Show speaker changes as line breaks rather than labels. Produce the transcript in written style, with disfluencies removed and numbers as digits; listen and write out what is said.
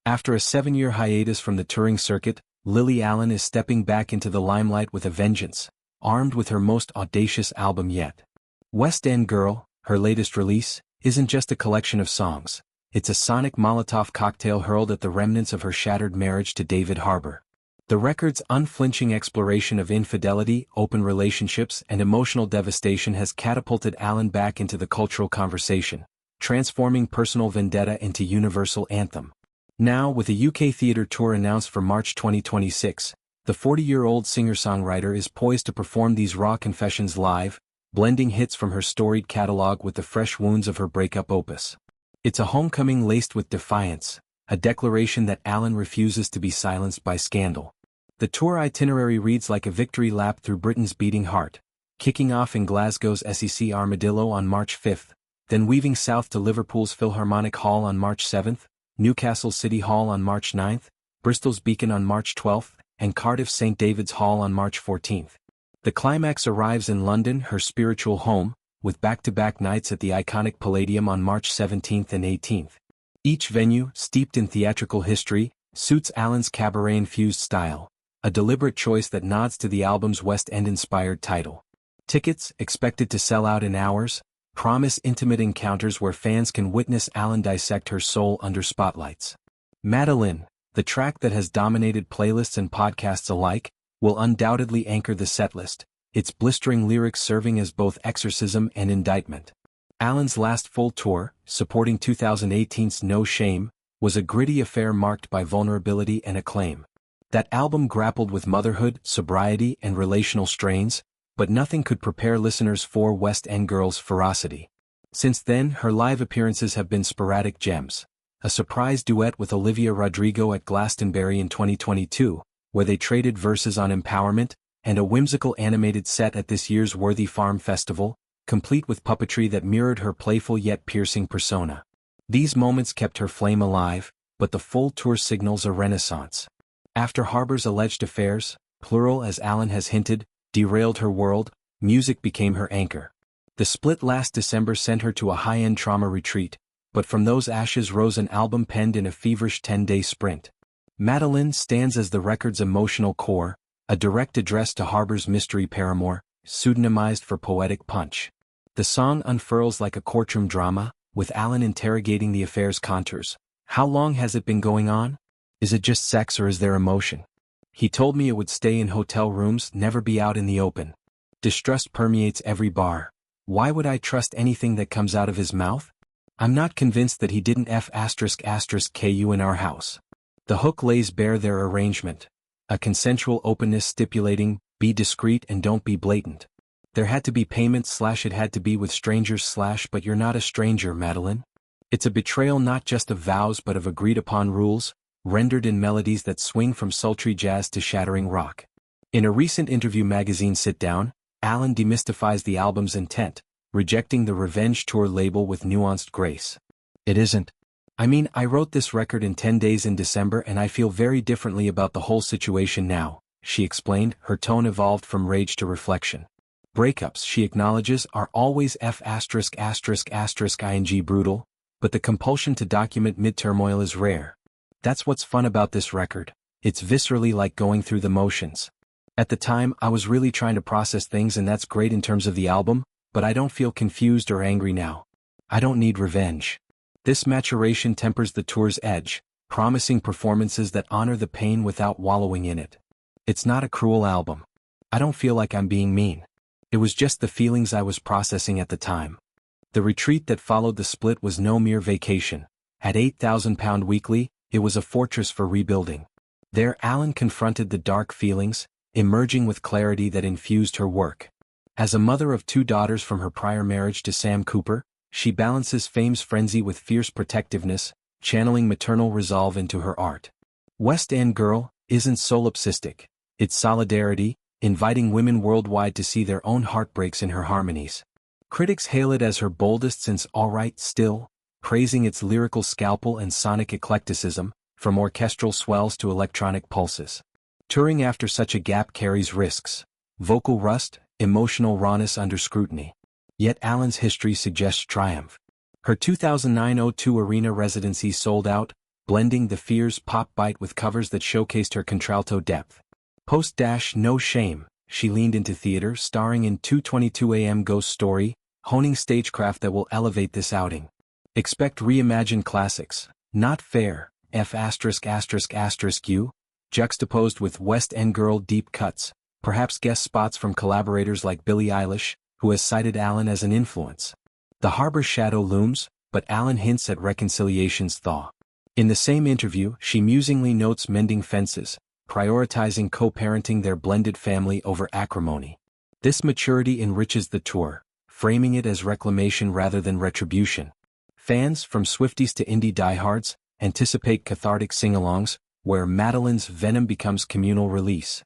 After a 7-year hiatus from the touring circuit, Lily Allen is stepping back into the limelight with a vengeance, armed with her most audacious album yet. West End Girl, her latest release, isn't just a collection of songs. It's a sonic Molotov cocktail hurled at the remnants of her shattered marriage to David Harbour. The record's unflinching exploration of infidelity, open relationships, and emotional devastation has catapulted Allen back into the cultural conversation, transforming personal vendetta into universal anthem. Now, with a UK theatre tour announced for March 2026, the 40-year-old singer-songwriter is poised to perform these raw confessions live, blending hits from her storied catalogue with the fresh wounds of her breakup opus. It's a homecoming laced with defiance, a declaration that Allen refuses to be silenced by scandal. The tour itinerary reads like a victory lap through Britain's beating heart, kicking off in Glasgow's SEC Armadillo on March 5th, then weaving south to Liverpool's Philharmonic Hall on March 7th, Newcastle City Hall on March 9th, Bristol's Beacon on March 12th, and Cardiff's St. David's Hall on March 14th. The climax arrives in London, her spiritual home, with back-to-back nights at the iconic Palladium on March 17th and 18th. Each venue, steeped in theatrical history, suits Allen's cabaret-infused style, a deliberate choice that nods to the album's West End-inspired title. Tickets, expected to sell out in hours, promise intimate encounters where fans can witness Allen dissect her soul under spotlights. Madeline, the track that has dominated playlists and podcasts alike, will undoubtedly anchor the setlist, its blistering lyrics serving as both exorcism and indictment. Allen's last full tour, supporting 2018's No Shame, was a gritty affair marked by vulnerability and acclaim. That album grappled with motherhood, sobriety, and relational strains, but nothing could prepare listeners for West End Girl's ferocity. Since then, her live appearances have been sporadic gems. A surprise duet with Olivia Rodrigo at Glastonbury in 2022, where they traded verses on empowerment, and a whimsical animated set at this year's Worthy Farm Festival, complete with puppetry that mirrored her playful yet piercing persona. These moments kept her flame alive, but the full tour signals a renaissance. After Harbour's alleged affairs, plural as Allen has hinted, derailed her world, music became her anchor. The split last December sent her to a high-end trauma retreat, but from those ashes rose an album penned in a feverish 10-day sprint. Madeline stands as the record's emotional core, a direct address to Harbour's mystery paramour, pseudonymized for poetic punch. The song unfurls like a courtroom drama, with Allen interrogating the affair's contours. How long has it been going on? Is it just sex or is there emotion? He told me it would stay in hotel rooms, never be out in the open. Distrust permeates every bar. Why would I trust anything that comes out of his mouth? I'm not convinced that he didn't F***ku in our house. The hook lays bare their arrangement. A consensual openness stipulating, be discreet and don't be blatant. There had to be payment / it had to be with strangers / but you're not a stranger, Madeline. It's a betrayal not just of vows but of agreed-upon rules, rendered in melodies that swing from sultry jazz to shattering rock. In a recent interview magazine Sit Down, Allen demystifies the album's intent, rejecting the Revenge Tour label with nuanced grace. It isn't. I mean, I wrote this record in 10 days in December and I feel very differently about the whole situation now, she explained, her tone evolved from rage to reflection. Breakups, she acknowledges, are always ing brutal, but the compulsion to document mid-turmoil is rare. That's what's fun about this record. It's viscerally like going through the motions. At the time, I was really trying to process things and that's great in terms of the album, but I don't feel confused or angry now. I don't need revenge. This maturation tempers the tour's edge, promising performances that honor the pain without wallowing in it. It's not a cruel album. I don't feel like I'm being mean. It was just the feelings I was processing at the time. The retreat that followed the split was no mere vacation. At £8,000 weekly, it was a fortress for rebuilding. There Allen confronted the dark feelings, emerging with clarity that infused her work. As a mother of 2 daughters from her prior marriage to Sam Cooper, she balances fame's frenzy with fierce protectiveness, channeling maternal resolve into her art. West End Girl isn't solipsistic, it's solidarity, inviting women worldwide to see their own heartbreaks in her harmonies. Critics hail it as her boldest since All Right Still, praising its lyrical scalpel and sonic eclecticism, from orchestral swells to electronic pulses. Touring after such a gap carries risks. Vocal rust, emotional rawness under scrutiny. Yet Allen's history suggests triumph. Her 2009-02 arena residency sold out, blending the Fears pop bite with covers that showcased her contralto depth. Post-No Shame, she leaned into theater, starring in 2:22 a.m. Ghost Story, honing stagecraft that will elevate this outing. Expect reimagined classics, Not Fair, F*****U, juxtaposed with West End girl deep cuts, perhaps guest spots from collaborators like Billie Eilish, who has cited Allen as an influence. The Harbor shadow looms, but Allen hints at reconciliation's thaw. In the same interview, she musingly notes mending fences, prioritizing co-parenting their blended family over acrimony. This maturity enriches the tour, framing it as reclamation rather than retribution. Fans, from Swifties to indie diehards, anticipate cathartic sing-alongs, where Madeline's Venom becomes communal release.